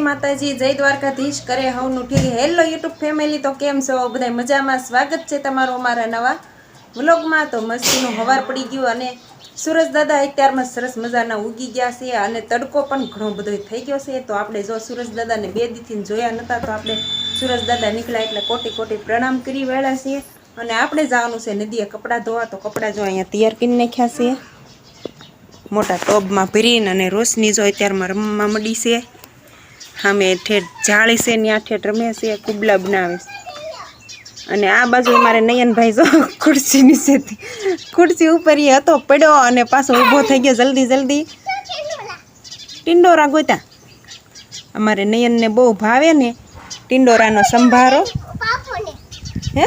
માતાજી, જય દ્વારકાધીશ, કરે હવનું ઠીક. હેલો યુટ્યુબ ફેમિલી, તો કેમ છો બધા? મજામાં? સ્વાગત છે તમારું અમારા નવા વ્લોગમાં. તો મસ્તીનું હવાર પડી ગયું અને સુરજ દાદા અત્યારમાં સરસ મજાના ઉગી ગયા છે અને તડકો પણ ઘણો બધો થઈ ગયો છે. તો આપણે જો સુરજ દાદાને 2 દીથી જોયા નહોતા, તો આપણે સુરજ દાદા નીકળ્યા એટલે કોટી કોટી પ્રણામ કરી વળ્યા છીએ. અને આપણે જવાનું છે નદીએ કપડાં ધોવા. તો કપડાં જો અહીંયા તૈયાર કરી નાખ્યા છે મોટા ટોબમાં ભરીને, અને રોશની જો અત્યારમાં રમવા માંડી છે. સામે ઠેઠ જાળી છે, ત્યાં ઠેઠ રમે છે, કુબલા બનાવે છે. અને આ બાજુ મારે નયનભાઈ જો ખુરશી નીચેથી ખુરશી ઉપર એ હતો પડ્યો અને પાછો ઊભો થઈ ગયો જલ્દી જલ્દી. ટિંડોરા ગોતા અમારે નયનને બહુ ભાવે ને ટિંડોરાનો સંભારો. હે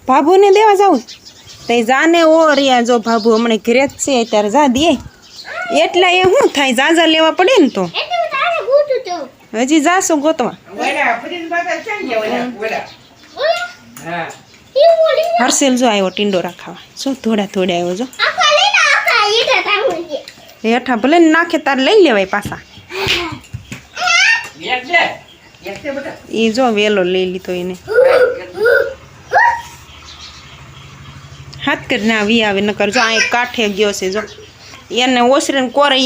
ભાભુને દેવા જાઉં તે જાને ઓ રિયા. જો ભાભુ હમણાં ઘરે જ છે અત્યારે, જા દે. એટલા એ શું થાય, જાજા લેવા પડે ને. તો હજી જાશું ગોતવા. હર્ષેલ જો આવ્યો ટિંડોરા ખાવા. શું થોડા થોડા આવ્યો જો. હેઠા ભલે ને નાખે તાર લઈ લેવાય પાછા. એ જો વેલો લઈ લીધો એને. હાથ કરી ના વી આવે નકર જો આ કાંઠે ગયો છે. જો એને ઓસરીને કોરે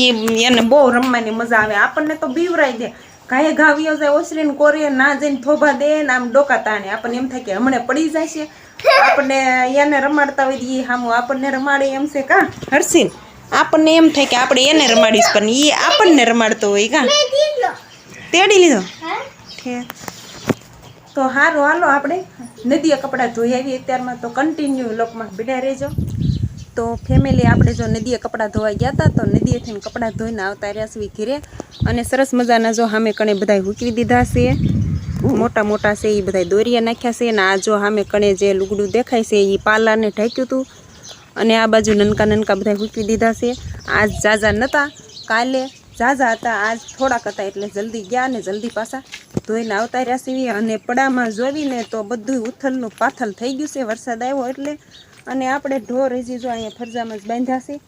એને બહુ રમવાની મજા આવે. આપણને તો બીવરાઈ દે. ઘાએ ઘાવ્યો જાય ઓસરીને કોરે ના જઈને થોભા દે ને આમ ડોકા તાણે. આપણને એમ થાય કે હમણાં પડી જાય છે. આપણને એને રમાડતા હોય એ સામું આપણને રમાડે એમ છે કા હર્ષિન? આપણને એમ થાય કે આપણે એને રમાડીશ, પણ એ આપણને રમાડતો હોય કા. તેડી લીધો. તો સારું, હાલો આપણે નદીએ કપડાં ધોઈ આવીએ અત્યારમાં. તો કન્ટિન્યુ લોકમાં ભીડા રહેજો. તો ફેમિલી, આપણે જો નદીએ કપડાં ધોવા ગયા હતા, તો નદીએથી કપડાં ધોઈને આવતા રહ્યા છીએ ઘીરે. અને સરસ મજાના જો સામે કણે બધા હૂકવી દીધા છે. મોટા મોટા છે એ બધા દોરિયા નાખ્યા છે. અને આ જો સામે કણે જે લુગડું દેખાય છે એ પાલાને ઢાંક્યું હતું. અને આ બાજુ નનકા નનકા બધા હૂકવી દીધા છે. આજ ઝાઝા નહોતા, કાલે ઝાઝા હતા, આજ થોડાક હતા. એટલે જલ્દી ગયા ને જલ્દી પાછા ધોઈને આવતા રહ્યા છીએ. અને પડામાં જોઈને તો બધું ઉથલનું પાથલ થઈ ગયું છે વરસાદ આવ્યો એટલે. અને આપણે ઢોર હજી જો અહીંયા ફરજામાં જ બાંધ્યા છે.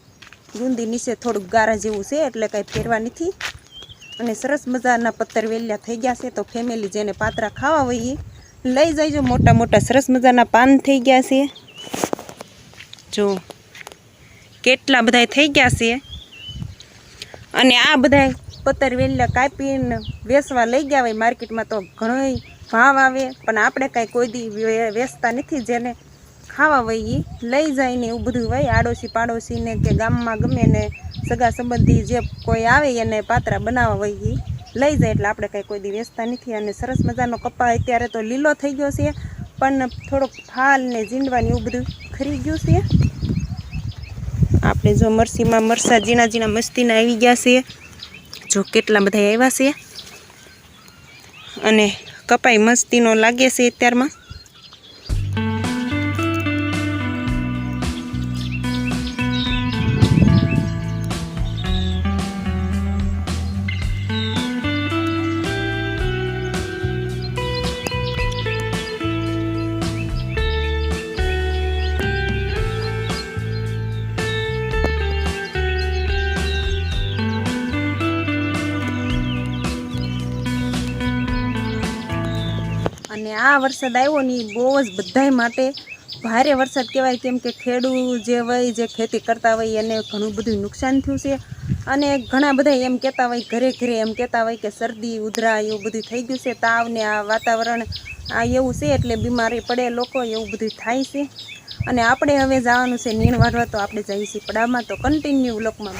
ગુંદી નીચે થોડુંક ગારા જેવું છે એટલે કાંઈ ફેરવા નથી. અને સરસ મજાના પત્તર વેલ્યા થઈ ગયા છે. તો ફેમિલી જેને પાતરા ખાવા હોય એ લઈ જઈજો. મોટા મોટા સરસ મજાના પાન થઈ ગયા છે. જો કેટલા બધા થઈ ગયા છે. અને આ બધા પત્તર વેલ્યા કાપીને વેચવા લઈ ગયા હોય માર્કેટમાં. તો ઘણો ભાવ આવે, પણ આપણે કાંઈ કોઈ દી વેચતા નથી. જેને ખાવા હોય એ લઈ જાય ને એવું બધું હોય. આડોશી પાડોશીને કે ગામમાં ગમે ને સગા સંબંધી જે કોઈ આવે એને પાતરા બનાવવા હોય એ લઈ જાય. એટલે આપણે કાંઈ કોઈ દી વેચતા નથી. અને સરસ મજાનો કપા અત્યારે તો લીલો થઈ ગયો છે, પણ થોડોક ફાલ ને ઝીંડવાની એવું બધું ખરી ગયું છે. આપણે જો મરસીમાં મરસા ઝીણા ઝીણા મસ્તીના આવી ગયા છે. જો કેટલા બધા આવ્યા છે. અને કપાઈ મસ્તીનો લાગે છે અત્યારમાં. અને આ વરસાદ આવ્યો ને એ બહુ જ બધાય માટે ભારે વરસાદ કહેવાય. કેમ કે ખેડૂત જે હોય, જે ખેતી કરતા હોય એને ઘણું બધું નુકસાન થયું છે. અને ઘણા બધા એમ કહેતા હોય, ઘરે ઘરે એમ કહેતા હોય કે શરદી ઉધરા એવું બધું થઈ ગયું છે. તાવ ને આ વાતાવરણ આ એવું છે એટલે બીમારી પડે લોકો, એવું બધું થાય છે. અને આપણે હવે જવાનું છે નીણ વાળવા. તો આપણે જઈએ છીએ પડામાં. તો કન્ટિન્યુ લોકમાં.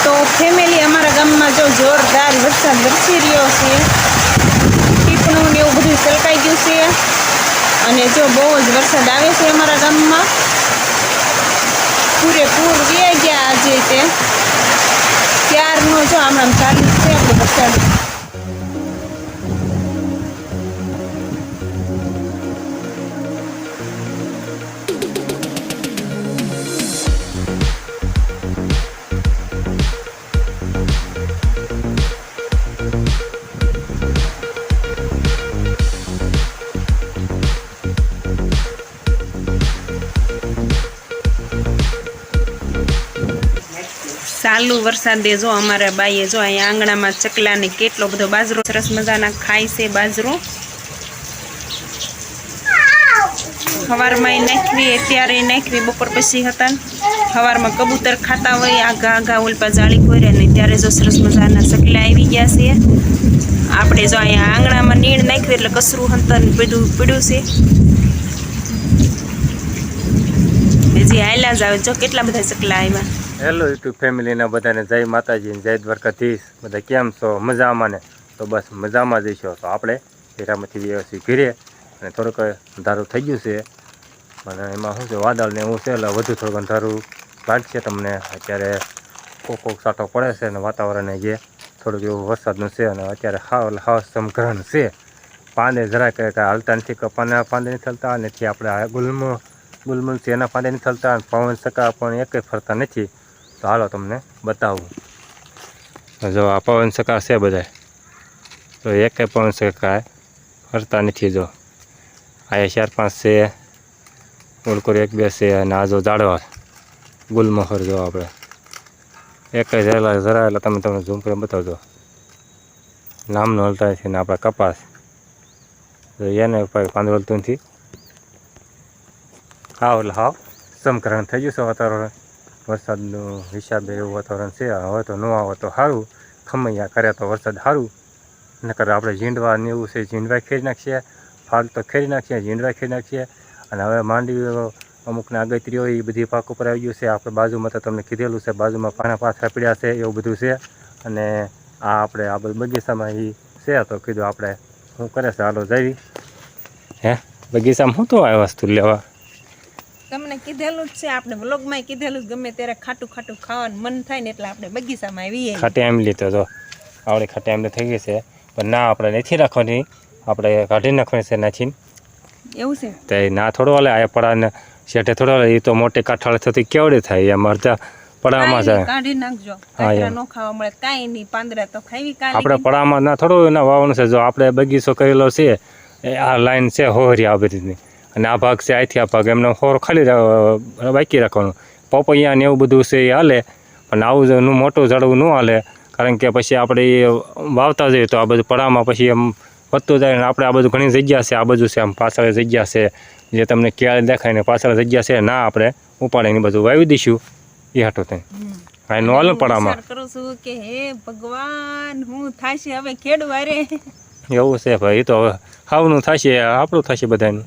તો ફેમિલી, અમારા ગામમાં જો જોરદાર વરસાદ વરસી રહ્યો છે. ટીપણું ને એવું બધું સલકાઈ ગયું છે. અને જો બહુ જ વરસાદ આવે છે અમારા ગામમાં. પૂરેપૂર વે ગયા આજે તે ત્યારનો જો હમણાં ચાલુ છે આપણે વરસાદ. ચાલુ વરસાદે જો અમારા બાઈએ જો અહીંયા આંગણામાં ચકલાને કેટલો બધો બાજરો સરસ મજાના ખાય છે બાજરો. સવારમાં નાખવી, અત્યારે નાખવી, બપોર પછી હતા સવારમાં કબૂતર ખાતા હોય આઘા આઘા ઉલપા જાળી ખોરે ને ત્યારે જો સરસ મજાના ચકલા આવી ગયા છે. આપણે જો અહીંયા આંગણામાં નીણ નાખવી એટલે કસરું હંતન બધું પીડ્યું છે. હજી હાલ્યા જ આવે જો કેટલા બધા ચકલા આવ્યા. હેલો યુટ્યુબ ફેમિલીના બધાને જય માતાજી, જય દ્વારકાધીશ. બધા કેમ છો? મજામાં ને? તો બસ મજામાં જઈશો. તો આપણે હીરામાંથી વ્યવસ્થિત ઘીરે અને થોડુંક અંધારું થઈ ગયું છે અને એમાં શું છે વાદળ ને એવું છે એટલે વધુ થોડુંક અંધારું લાગશે તમને. અત્યારે કોક સાટો પડે છે અને વાતાવરણ જે થોડુંક એવું વરસાદનું છે અને અત્યારે હાવ સમગ્રહણ છે. પાંદે જરાક હાલતા નથી, કપાના પાંદે નથી હલતા, નથી આપણે ગુલમુલ છે એના પાંદે નથી હલતા, પવન સકા પણ એકે ફરતા નથી. તો હાલો તમને બતાવું. જો આ પવન સકા છે બધા, તો એકે પવન સકા ફરતા નથી. જો આ 4-5 છે, ઉલકોર 1-2 છે અને આ જો ઝાડવા ગુલમોહર જો આપણે એક જરા એટલે તમને ઝૂમ કરીને બતાવજો. નામનો હલતા છે ને આપણા કપાસ એને પાંદડું હલતું નથી. હાવ એટલે હાવ સમકરણ થઈ ગયું છે વાતાવરણ. વરસાદનું હિસાબે એવું વાતાવરણ છે. હવે તો ન આવે તો સારું, ખમૈયા કરે તો વરસાદ સારું. નકર આપણે ઝીંડવા ને એવું છે, ઝીંડવા ખેરી નાખીએ, ફાગ તો ખેરી નાખીએ, ઝીંડવા ખેરી નાખીએ. અને હવે માંડવી અમુકને આગતરીઓ એ બધી પાક ઉપર આવી ગયું છે. આપણે બાજુમાં તો તમને કીધેલું છે, બાજુમાં પાણા પાથરા પીડ્યા છે એવું બધું છે. અને આ આપણે આ બધું બગીચામાં એ છે. તો કીધું આપણે શું કરે છે, હાલો જઈ હે બગીચામાં શું તો આ વસ્તુ લેવા. તમને કીધેલું જ છે, આપણે વ્લોગમાં કીધેલું ગમે ત્યારે ખાટું ખાટું ખાવાનું મન થાય ને એટલે આપણે બગીચામાં આવીએ. ખાટી આંબલી તો જો આવડી ખાટી આંબલી થઈ ગઈ છે, પણ ના આપણે નથી રાખવાની, આપણે કાઢી નાખવાની છે નાખીને. એવું છે તો ના થોડો હાલે, આ પડાને શેઠે થોડો હાલે. એ તો મોટી કાંઠાળ થતી કેવડી થાય, એમ અડધા પડામાં જાય. કાઢી નાખજો, કાંકરા નો ખાવા મળે કાંઈ નહીં, પાંદડા તો ખાવી કાલે. આપણે પડામાં ના થોડું એના વાવવાનું છે. જો આપણે બગીચો કરેલો છે, આ લાઈન છે હોરી આ બધીની, અને આ ભાગ છે અહીંથી આ ભાગ, એમને હોર ખાલી બાકી રાખવાનું. પપૈયા ને એવું બધું છે એ હાલે, પણ આવું મોટું ઝાડવું ન હાલે. કારણ કે પછી આપણે વાવતા જઈએ તો આ બધું પડામાં પછી એમ વધતું જાય ને. આપણે આ બધું ઘણી જગ્યા છે, આ બધું છે આમ પાછળ જગ્યા છે જે તમને ક્યારે દેખાય ને પાછળ જગ્યા છે, ના આપણે ઉપાડીને બધું વાવી દઈશું એ હાટું થાય. હા નો હાલે પડામાં. કરું છું કે હે ભગવાન હું થાશે હવે ખેડવા રે. એવું છે ભાઈ, એ તો હવે હાવનું થશે, આપણું થશે બધાનું.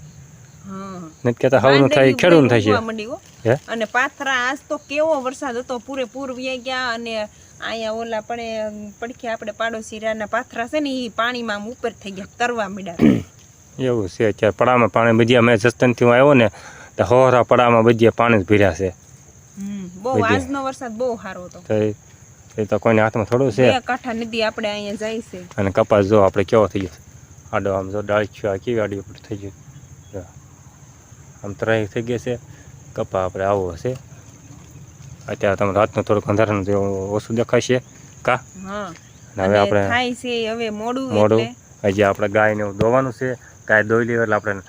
નથી કહેતા હાવનું થાય, ખેડૂતનું થશે. અને પાથરા આજ તો કેવો વરસાદ હતો, પૂરેપૂર વ્યાઈ ગયા. અને અહીંયા ઓલા પડખે આપણે પાડોશીરાના પાથરા છે ને એ પાણીમાં ઉપર થઈ ગયા, તરવા મળ્યા. એવું છે. અત્યારે પડામાં પાણી બધી અમે જસ્તનથી આવ્યો ને તો હોરા પડામાં બધી પાણી જ ભર્યા છે. બહુ આજનો વરસાદ બહુ સારો હતો. એ તો કોઈને હાથમાં થોડું છે. કાંઠા નદી આપણે અહીંયા જાય છે. અને કપાસ જો આપણે કેવો થઈ ગયો આડો, આમ જો ડાળી આ કેવી આડી ઉપર થઈ ગયું, આમ ત્રાહી થઈ ગઈ છે. કપા આપણે આવો હશે. અત્યારે તમે રાતનું થોડુંક અંધારાનું ઓછું દેખાશે કા. હવે આપણે થાય છે હવે મોડું. હજી આપણે ગાયને એવું દોવાનું છે. ગાય દોઈ લેવું એટલે આપણે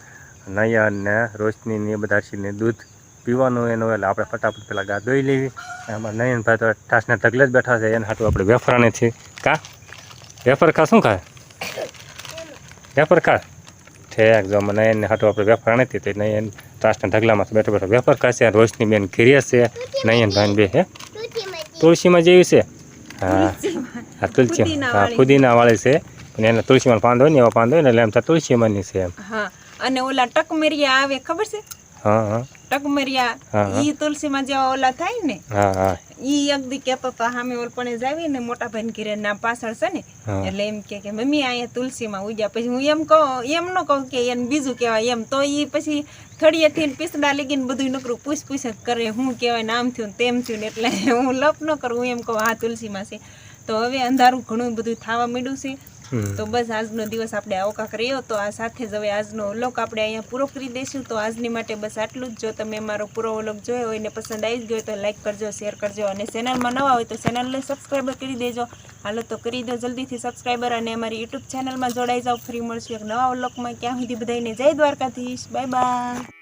નૈયા ને રોશની ને બધા ને દૂધ પીવાનું એનું, એટલે આપણે ફટાફટ પેલા ગાય દોઈ લેવી. એમાં નયનભાઈ તો ઠાસના ઢગલે જ બેઠા છે, એના હાટું આપણે વેફરાને છે કા. વેફર ખા શું ખાય? વેફર ખા ઠેક. જો નયનને હાટું આપણે વેફરા નથી તો નયન ઠાસના ઢગલામાં બેઠો બેઠો વેફર ખાશે. રોશની બેન ઘીરે છે, નયનભાઈ બે હે તુલસીમાં જેવી છે. હા હા તુલસી, હા ફુદીના વાળી છે. પણ એને તુલસીમાં પાંદ હોય ને એવા પાંદ હોય ને એટલે એમ તુલસીમાંની છે એમ. હા અને ઓલા ટકમેરિયા આવે ખબર છે? હા હા ટકમેરિયા ઈ તુલસીમાં જેવા ઓલા થાય ને. હા હા ઈ એકદી કેતો તો સામે ઓલપણે જાવી ને મોટા ભાઈ ઘરે ના પાછળ છે ને, એટલે એમ કે મમ્મી અહીંયા તુલસીમાં ઉગ્યા. પછી હું એમ કહું, એમ ન કહું કે એને બીજું કહેવાય એમ. તો ઈ પછી થળિયેથી પીસડા લગીને બધું નકરું પૂછ જ કરે, હું કહેવાય ને આમ થયું ને તેમ થયું ને. એટલે હું લપ ન કરું, હું એમ કહું હા તુલસીમાં છે. તો હવે અંધારું ઘણું બધું થવા માંડ્યું છે. તો બસ આજનો દિવસ આપણે આવો કાંક રહ્યો. તો આ સાથે જ હવે આજનો વ્લોગ આપણે અહીંયા પૂરો કરી દઈશું. તો આજની માટે બસ આટલું જ. જો તમે મારો પૂરો વ્લોગ જોયો હોય ને પસંદ આવી ગયો તો લાઈક કરજો, શેર કરજો, અને ચેનલમાં નવા હોય તો ચેનલને સબસ્ક્રાઈબર કરી દેજો. હાલો તો કરી દો જલ્દીથી સબસ્ક્રાઈબર, અને અમારી યુટ્યુબ ચેનલમાં જોડાઈ જાઓ. ફરી મળશું એક નવા વ્લોગમાં. ક્યાં સુધી બધાને જય દ્વારકાધીશ. Bye bye.